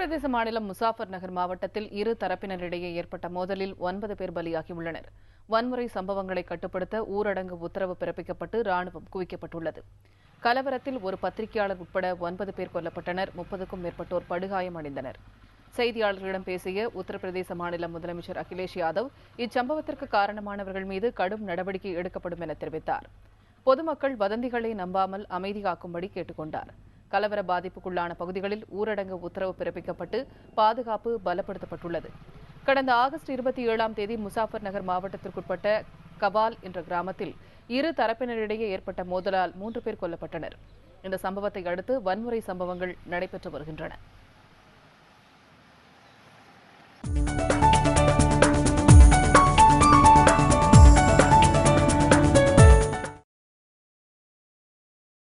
உத்தரப்பிரதேச மாநிலம் முசாஃபர் நகர் மாவட்டத்தில் இரு தரப்பினரிடையே ஏற்பட்ட மோதலில் 9 பேர் பலியாகியுள்ளனர். வன்முறை சம்பவங்களை கட்டுப்படுத்த ஊரடங்கு உத்தரவு பிறப்பிக்கப்பட்டு ராணுவம் குவிக்கப்பட்டுள்ளது. கலவரத்தில் ஒரு பத்திரிகையாளர் உட்பட 9 பேர் கொல்லப்பட்டனர். 30க்கும் மேற்பட்டோர் படுகாயமடைந்தனர். செய்தியாளர்களிடம் பேசிய உத்தரப்பிரதேச மாநில முதலமைச்சர் அகிலேஷ் யாதவ் இச்சம்பவத்திற்கு காரணமானவர்கள் மீது கடும் நடவடிக்கை எடுக்கப்படும் என தெரிவித்தார். பொதுமக்கள் வதந்திகளை நம்பாமல் அமைதி காக்கும்படி கேட்டுக் கொண்டார். கலவர பாதிப்புக்குள்ளான பகுதிகளில் ஊரடங்கு உத்தரவு பிறப்பிக்கப்பட்டு பாதுகாப்பு பலப்படுத்தப்பட்டுள்ளது. கடந்த ஆகஸ்ட் 27ஆம் தேதி முசாஃபர் நகர் மாவட்டத்திற்குட்பட்ட கபால் என்ற கிராமத்தில் இரு தரப்பினரிடையே ஏற்பட்ட மோதலால் 3 பேர் கொல்லப்பட்டனர். இந்த சம்பவத்தை அடுத்து வன்முறை சம்பவங்கள் நடைபெற்று வருகின்றன.